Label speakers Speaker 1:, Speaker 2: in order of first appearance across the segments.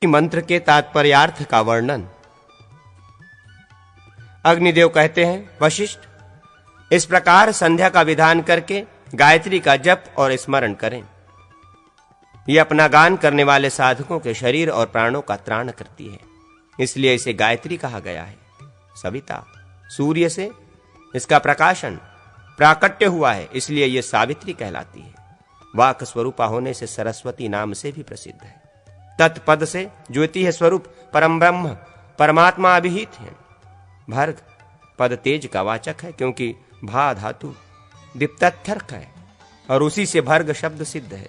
Speaker 1: मंत्र के तात्पर्यार्थ का वर्णन। अग्निदेव कहते हैं, वशिष्ठ, इस प्रकार संध्या का विधान करके गायत्री का जप और स्मरण करें। यह अपना गान करने वाले साधकों के शरीर और प्राणों का त्राण करती है, इसलिए इसे गायत्री कहा गया है। सविता, सूर्य से इसका प्रकाशन प्राकट्य हुआ है, इसलिए यह सावित्री कहलाती है। वाक स्वरूपा होने से सरस्वती नाम से भी प्रसिद्ध है। तत्पद से ज्योति है स्वरूप परम ब्रह्म परमात्मा अभिहित है। भर्ग पद तेज का वाचक है, क्योंकि भा धातु दीप्तर्थर्क है और उसी से भर्ग शब्द सिद्ध है।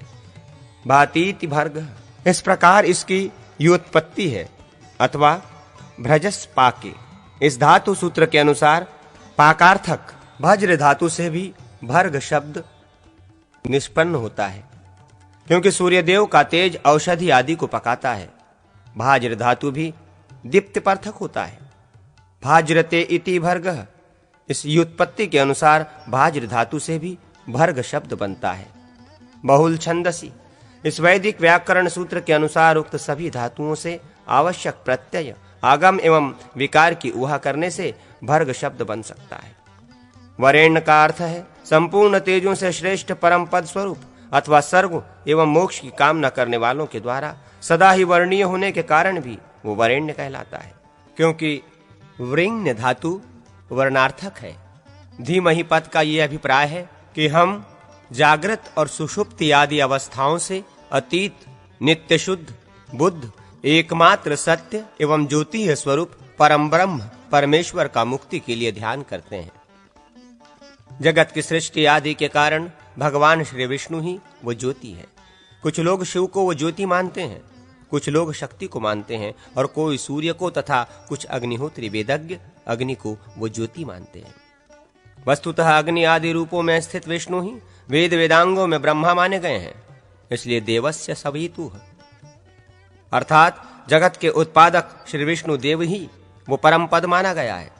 Speaker 1: भातीति भर्ग, इस प्रकार इसकी व्युत्पत्ति है, अथवा भ्रजस पाके। इस धातु सूत्र के अनुसार पाकार्थक वज्र धातु से भी भर्ग शब्द निष्पन्न होता है, क्योंकि सूर्यदेव का तेज औषधि आदि को पकाता है। भाज्र धातु भी दीप्तिपर्थक होता है। भाज्रते इति भर्गः, इस व्युत्पत्ति के अनुसार भाज्र धातु से भी भर्ग शब्द बनता है। बहुल छंदसी, इस वैदिक व्याकरण सूत्र के अनुसार उक्त सभी धातुओं से आवश्यक प्रत्यय आगम एवं विकार की ऊहा करने से भर्ग शब्द बन सकता है। वरेण्य का अर्थ है संपूर्ण तेजों से श्रेष्ठ परम पद स्वरूप अथवा सर्ग एवं मोक्ष की कामना करने वालों के द्वारा सदा ही वर्णीय होने के कारण भी वो वरेण्य कहलाता है, क्योंकि वृण्य धातु वर्णार्थक है। धीमहि पद का यह अभिप्राय है कि हम जागृत और सुषुप्ति आदि अवस्थाओं से अतीत नित्य शुद्ध बुद्ध एकमात्र सत्य एवं ज्योति स्वरूप परम ब्रह्म परमेश्वर का मुक्ति के लिए ध्यान करते हैं। जगत की सृष्टि आदि के कारण भगवान श्री विष्णु ही वो ज्योति है। कुछ लोग शिव को वो ज्योति मानते हैं, कुछ लोग शक्ति को मानते हैं, और कोई सूर्य को तथा कुछ अग्निहोत्री वेदज्ञ अग्नि को वो ज्योति मानते हैं। वस्तुतः अग्नि आदि रूपों में स्थित विष्णु ही वेद वेदांगों में ब्रह्मा माने गए हैं, इसलिए देवस्य सवितुः, अर्थात जगत के उत्पादक श्री विष्णु देव ही वो परम पद माना गया है,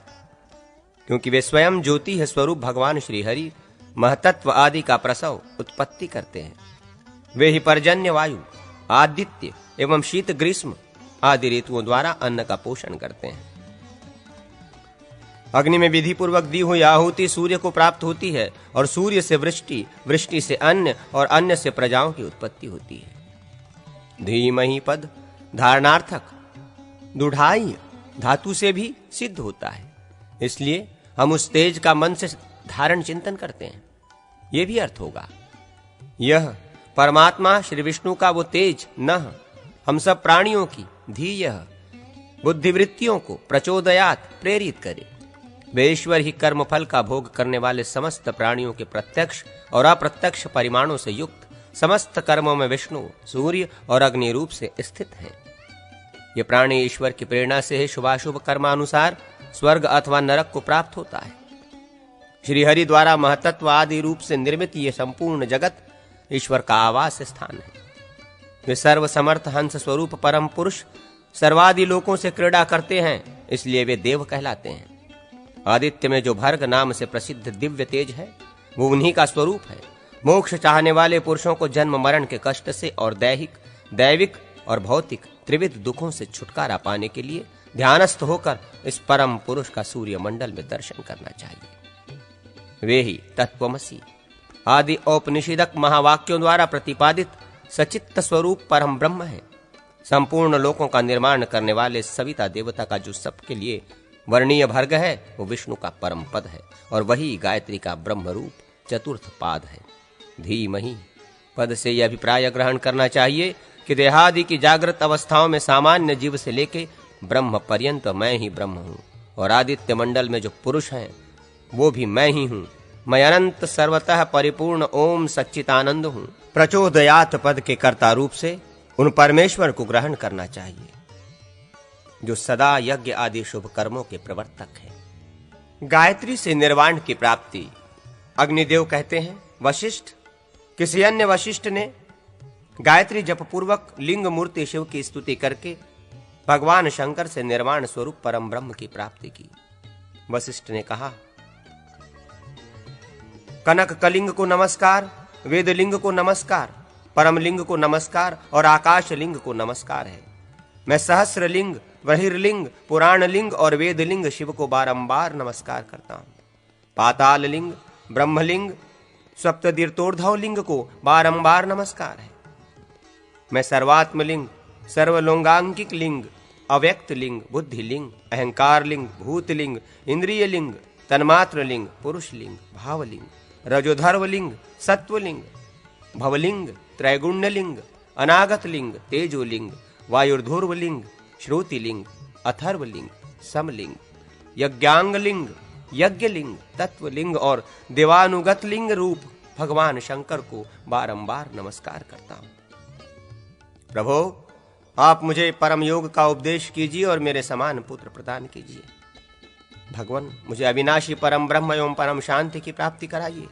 Speaker 1: क्योंकि वे स्वयं ज्योति है स्वरूप भगवान श्री हरि महतत्व आदि का प्रसव उत्पत्ति करते हैं। वे ही पर्जन्य वायु आदित्य एवं शीत ग्रीष्म आदि ऋतुओं द्वारा अन्न का पोषण करते हैं। अग्नि में विधि पूर्वक दी हुई आहुति सूर्य को प्राप्त होती है, और सूर्य से वृष्टि, वृष्टि से अन्न, और अन्न से प्रजाओं की उत्पत्ति होती है। धीमहि पद धारणार्थक दुढ़ाई धातु से भी सिद्ध होता है, इसलिए हम उस तेज का मन से धारण चिंतन करते हैं। यह भी अर्थ होगा, यह परमात्मा श्री विष्णु का वो तेज न हम सब प्राणियों की धीयः बुद्धिवृत्तियों को प्रचोदयात प्रेरित करे। वे ईश्वर ही कर्म फल का भोग करने वाले समस्त प्राणियों के प्रत्यक्ष और अप्रत्यक्ष परिमाणों से युक्त समस्त कर्मों में विष्णु सूर्य और अग्नि रूप से स्थित हैं। ये प्राणी ईश्वर की प्रेरणा से ही शुभाशुभ कर्मानुसार स्वर्ग अथवा नरक को प्राप्त होता है। श्री हरि द्वारा महतत्व आदि रूप से निर्मित ये संपूर्ण जगत ईश्वर का आवास स्थान है। वे सर्व समर्थ हंस स्वरूप परम पुरुष सर्वादि लोकों से क्रीड़ा करते हैं, इसलिए वे देव कहलाते हैं। आदित्य में जो भर्ग नाम से प्रसिद्ध दिव्य तेज है, वो उन्हीं का स्वरूप है। मोक्ष चाहने वाले पुरुषों को जन्म मरण के कष्ट से और दैहिक, दैविक और भौतिक त्रिविध दुखों से छुटकारा पाने के लिए ध्यानस्थ होकर इस परम पुरुष का सूर्य मंडल में दर्शन करना चाहिए। वे ही तत्वमसि आदि औपनिषदक महावाक्यों द्वारा प्रतिपादित सचित्त स्वरूप परम ब्रह्म है। संपूर्ण लोकों का निर्माण करने वाले सविता देवता का जो सबके लिए वर्णीय भर्ग है, वो विष्णु का परम पद है, और वही गायत्री का ब्रह्म रूप चतुर्थ पाद है। धीमहि पद से यह अभिप्राय ग्रहण करना चाहिए कि देहादि की जागृत अवस्थाओं में सामान्य जीव से लेके ब्रह्म पर्यंत मैं ही ब्रह्म हूँ, और आदित्य मंडल में जो पुरुष हैं वो भी मैं ही हूँ। मैं अनंत सर्वतः परिपूर्ण ओम सच्चिदानंद हूँ। प्रचोदयात पद के कर्ता रूप से उन परमेश्वर को ग्रहण करना चाहिए जो सदा यज्ञ आदि शुभ कर्मों के प्रवर्तक है। गायत्री से निर्वाण की प्राप्ति। अग्निदेव कहते हैं, वशिष्ठ, किसी अन्य वशिष्ठ ने गायत्री जप पूर्वक लिंग मूर्ति शिव की स्तुति करके भगवान शंकर से निर्वाण स्वरूप परम ब्रह्म की प्राप्ति की। वशिष्ठ ने कहा, कनक कलिंग को नमस्कार, वेद लिंग को नमस्कार, परम लिंग को नमस्कार और आकाश लिंग को नमस्कार है। मैं सहस्रलिंग, बहिर्लिंग, पुराणलिंग और वेदलिंग शिव को बारंबार नमस्कार करता हूं। पाताल लिंग, ब्रह्मलिंग, सप्ततीर्थोर्ध्व लिंग को बारंबार नमस्कार है। मैं सर्वात्मलिंग, सर्वलोंगांकिक लिंग, अव्यक्त लिंग, बुद्धि लिंग, अहंकार लिंग, भूत लिंग, इंद्रिय लिंग, तन्मात्र लिंग, पुरुष लिंग, भावलिंग, रजोधर्व लिंग, सत्वलिंग, भवलिंग, त्रैगुण्य लिंग, अनागत लिंग, तेजोलिंग, वायुर्धुर्व लिंग, श्रुति लिंग, अथर्व लिंग, समलिंग, यज्ञांग लिंग, यज्ञ लिंग, तत्व लिंग और देवानुगत लिंग रूप भगवान शंकर को बारंबार नमस्कार करता हूं। प्रभो, आप मुझे परम योग का उपदेश कीजिए और मेरे समान पुत्र प्रदान कीजिए। भगवान, मुझे अविनाशी परम ब्रह्म एवं परम शांति की प्राप्ति कराइए।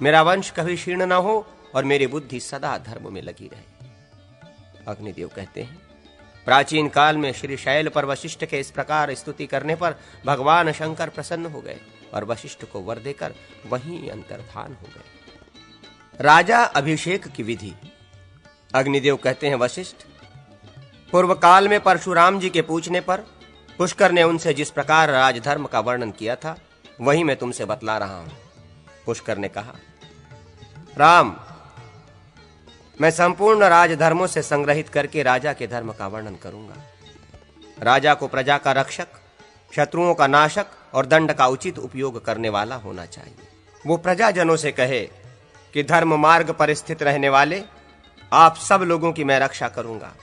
Speaker 1: मेरा वंश कभी क्षीण न हो और मेरी बुद्धि सदा धर्म में लगी रहे। अग्निदेव कहते हैं, प्राचीन काल में श्री शैल पर वशिष्ठ के इस प्रकार स्तुति करने पर भगवान शंकर प्रसन्न हो गए और वशिष्ठ को वर देकर वहीं अंतर्धान हो गए। राजा अभिषेक की विधि। अग्निदेव कहते हैं, वशिष्ठ, पूर्व काल में परशुराम जी के पूछने पर पुष्कर ने उनसे जिस प्रकार राजधर्म का वर्णन किया था वही मैं तुमसे बतला रहा हूं। पुष्कर ने कहा, राम, मैं संपूर्ण राजधर्मों से संग्रहित करके राजा के धर्म का वर्णन करूंगा। राजा को प्रजा का रक्षक, शत्रुओं का नाशक और दंड का उचित उपयोग करने वाला होना चाहिए। वो प्रजाजनों से कहे कि धर्म मार्ग पर स्थित रहने वाले आप सब लोगों की मैं रक्षा करूंगा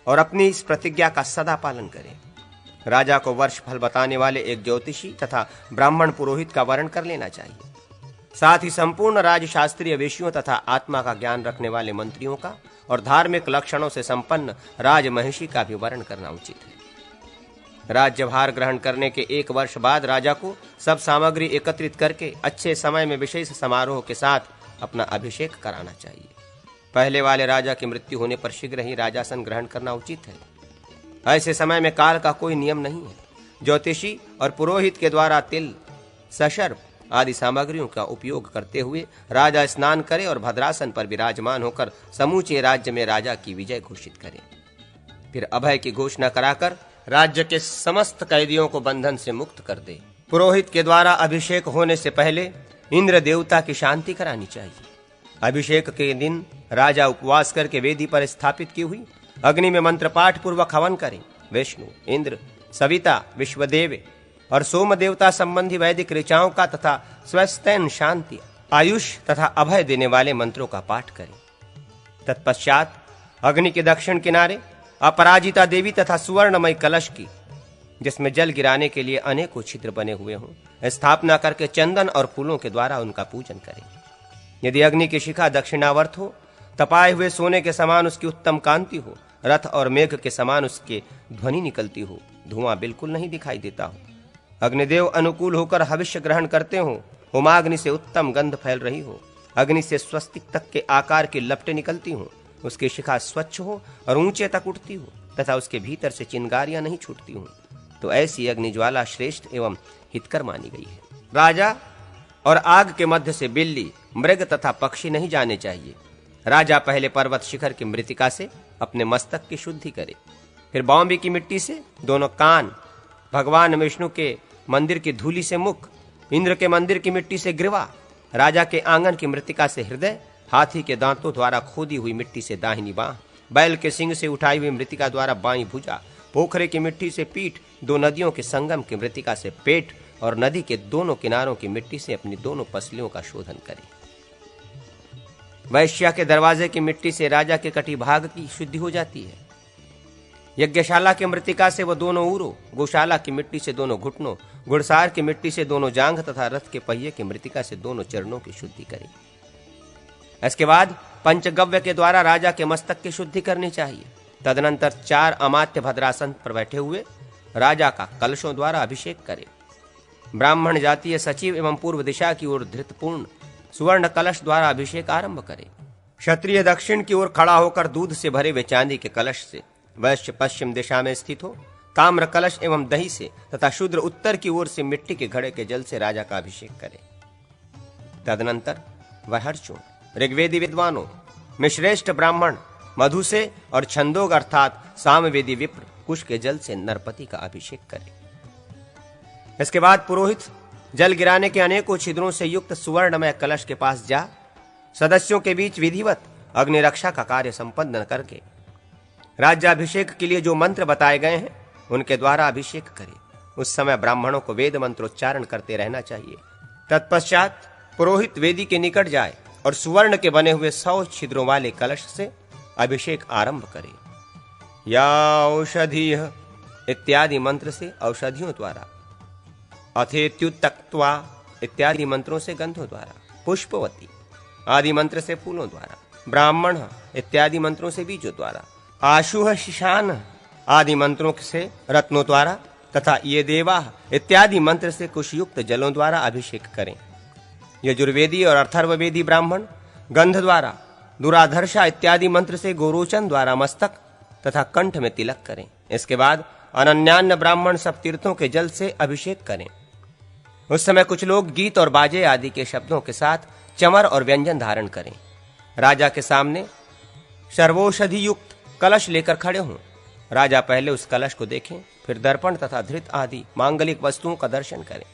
Speaker 1: और अपनी इस प्रतिज्ञा का सदा पालन करें। राजा को वर्ष फल बताने वाले एक ज्योतिषी तथा ब्राह्मण पुरोहित का वर्ण कर लेना चाहिए। साथ ही संपूर्ण राजशास्त्रीय विषयों तथा आत्मा का ज्ञान रखने वाले मंत्रियों का और धार्मिक लक्षणों से संपन्न राजमहिषी का भी वर्ण करना उचित है। राज्यभार ग्रहण करने के 1 वर्ष बाद राजा को सब सामग्री एकत्रित करके अच्छे समय में विशेष समारोह के साथ अपना अभिषेक कराना चाहिए। पहले वाले राजा की मृत्यु होने पर शीघ्र ही राजासन ग्रहण करना उचित है। ऐसे समय में काल का कोई नियम नहीं है। ज्योतिषी और पुरोहित के द्वारा तिल, सशर्प आदि सामग्रियों का उपयोग करते हुए राजा स्नान करे और भद्रासन पर विराजमान होकर समूचे राज्य में राजा की विजय घोषित करे। फिर अभय की घोषणा कराकर राज्य के समस्त कैदियों को बंधन से मुक्त कर दे। पुरोहित के द्वारा अभिषेक होने से पहले इंद्र देवता की शांति करानी चाहिए। अभिषेक के दिन राजा उपवास करके वेदी पर स्थापित की हुई अग्नि में मंत्र पाठ पूर्वक हवन करें। विष्णु, इंद्र, सविता, विश्वदेव और सोम देवता संबंधी वैदिक ऋचाओं का तथा स्वस्थैन, शांति, आयुष तथा अभय देने वाले मंत्रों का पाठ करें। तत्पश्चात अग्नि के दक्षिण किनारे अपराजिता देवी तथा सुवर्णमय कलश की, जिसमें जल गिराने के लिए अनेकों छिद्र बने हुए हों, स्थापना करके चंदन और फूलों के द्वारा उनका पूजन करें। यदि अग्नि की शिखा दक्षिणावर्त हो, तपाए हुए सोने के समान उसकी उत्तम कांति हो, रथ और मेघ के समान उसके ध्वनि निकलती हो, धुआं बिल्कुल नहीं दिखाई देता हो, अग्निदेव अनुकूल होकर हविष्य ग्रहण करते हो, होमाग्नि से उत्तम गंध फैल रही हो, अग्नि से स्वस्तिक तक के आकार की लपटें निकलती हो, उसकी शिखा स्वच्छ हो और ऊंचे तक उठती हो तथा उसके भीतर से चिंगारियां नहीं छूटती हो, तो ऐसी अग्निज्वाला श्रेष्ठ एवं हितकर मानी गई है। राजा और आग के मध्य से बिल्ली, मृग तथा पक्षी नहीं जाने चाहिए। राजा पहले पर्वत शिखर की मृतिका से अपने मस्तक की शुद्धि करे, फिर बॉम्बे की मिट्टी से दोनों कान, भगवान विष्णु के मंदिर की धूलि से मुख, इंद्र के मंदिर की मिट्टी से ग्रीवा, राजा के आंगन की मृतिका से हृदय, हाथी के दांतों द्वारा खोदी हुई मिट्टी से दाहिनी बांह, बैल के सिंग से उठाई हुई मृतिका द्वारा बाईं भुजा, पोखरे की मिट्टी से पीठ, दो नदियों के संगम की मृतिका से पेट और नदी के दोनों किनारों की मिट्टी से अपनी दोनों पसलियों का शोधन करे। वैश्या के दरवाजे की मिट्टी से राजा के कटी भाग की शुद्धि हो जाती है। यज्ञशाला की मृतिका से वो दोनों ऊरो, गौशाला की मिट्टी से दोनों घुटनों, घुड़सार की मिट्टी से दोनों जांघ तथा रथ के पहिए की मृतिका से दोनों चरणों की शुद्धि करे। इसके बाद पंचगव्य के द्वारा राजा के मस्तक की शुद्धि करनी चाहिए। तदनंतर 4 अमात्य भद्रासन पर बैठे हुए राजा का कलशों द्वारा अभिषेक करे। ब्राह्मण जातीय सचिव एवं पूर्व दिशा की ओर धृतपूर्ण सुवर्ण कलश द्वारा अभिषेक आरंभ करे। क्षत्रिय दक्षिण की ओर खड़ा होकर दूध से भरे हुए चांदी के कलश से, वैश्य पश्चिम दिशा में स्थित हो ताम्र कलश एवं दही से तथा शूद्र उत्तर की ओर से मिट्टी के घड़े के जल से राजा का अभिषेक करे। तदनंतर वह हर्षों, ऋग्वेदी विद्वानों में श्रेष्ठ ब्राह्मण मधु से और छंदोग अर्थात सामवेदी विप्र कुश के जल से नरपति का अभिषेक करे। इसके बाद पुरोहित जल गिराने के अनेकों छिद्रों से युक्त सुवर्णमय कलश के पास जा सदस्यों के बीच विधिवत अग्नि रक्षा का कार्य संपन्न करके राज्याभिषेक के लिए जो मंत्र बताए गए हैं उनके द्वारा अभिषेक करे। उस समय ब्राह्मणों को वेद मंत्रोच्चारण करते रहना चाहिए। तत्पश्चात पुरोहित वेदी के निकट जाए और सुवर्ण के बने हुए 100 छिद्रों वाले कलश से अभिषेक आरंभ करे। या औषधीय इत्यादि मंत्र से औषधियों द्वारा, अथेत्युत्तक्त्वा इत्यादि मंत्रों से गंधों द्वारा, पुष्पवती आदि मंत्र से फूलों द्वारा, ब्राह्मण इत्यादि मंत्रों से बीजों द्वारा, आशुह शिशान आदि मंत्रों से रत्नों द्वारा तथा ये देवा इत्यादि मंत्र से कुशयुक्त जलों द्वारा अभिषेक करें। यजुर्वेदी और अथर्ववेदी ब्राह्मण गंध द्वारा, दुराधर्षा इत्यादि मंत्र से गोरोचन द्वारा मस्तक तथा कंठ में तिलक करें। इसके बाद अनन्यान्न ब्राह्मण सब तीर्थों के जल से अभिषेक करें। उस समय कुछ लोग गीत और बाजे आदि के शब्दों के साथ चमर और व्यंजन धारण करें। राजा के सामने सर्वौषधि युक्त कलश लेकर खड़े हों। राजा पहले उस कलश को देखें, फिर दर्पण तथा धृत आदि मांगलिक वस्तुओं का दर्शन करें।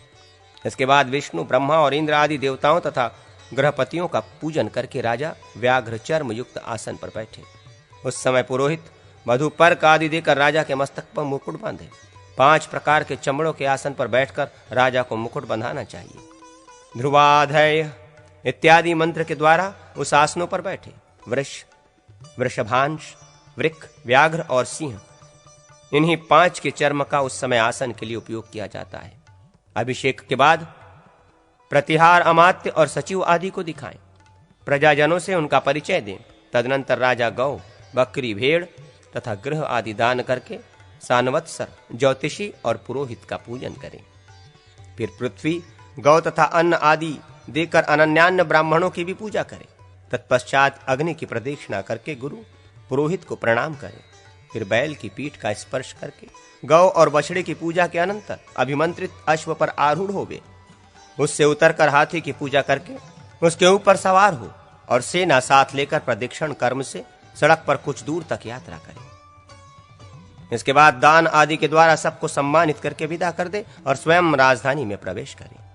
Speaker 1: इसके बाद विष्णु, ब्रह्मा और इंद्र आदि देवताओं तथा गृहपतियों का पूजन करके राजा व्याघ्र चर्म युक्त आसन पर बैठे। उस समय पुरोहित मधुपर्क आदि देकर राजा के मस्तक पर मुकुट बांधे। 5 प्रकार के चमड़ों के आसन पर बैठकर राजा को मुकुट बंधाना चाहिए। ध्रुवाधय इत्यादि मंत्र के द्वारा उस आसनों पर बैठे। वृष, वृषभांश, वृक्क, व्याघ्र और सिंह, इन्हीं 5 के चर्म का उस समय आसन के लिए उपयोग किया जाता है। अभिषेक के बाद प्रतिहार अमात्य और सचिव आदि को दिखाएं। प्रजाजनों से उनका परिचय दें। तदनंतर राजा गौ, बकरी, भेड़ तथा गृह आदि दान करके सानवत्सर, ज्योतिषी और पुरोहित का पूजन करें। फिर पृथ्वी, गौ तथा अन्न आदि देकर अनन्यान्न ब्राह्मणों की भी पूजा करें। तत्पश्चात अग्नि की प्रदक्षिणा करके गुरु पुरोहित को प्रणाम करें। फिर बैल की पीठ का स्पर्श करके गौ और बछड़े की पूजा के अनंतर अभिमंत्रित अश्व पर आरूढ़ होवे। उससे उतरकर हाथी की पूजा करके उसके ऊपर सवार हो और सेना साथ लेकर प्रदक्षिण कर्म से सड़क पर कुछ दूर तक यात्रा करें। इसके बाद दान आदि के द्वारा सबको सम्मानित करके विदा कर दे और स्वयं राजधानी में प्रवेश करें।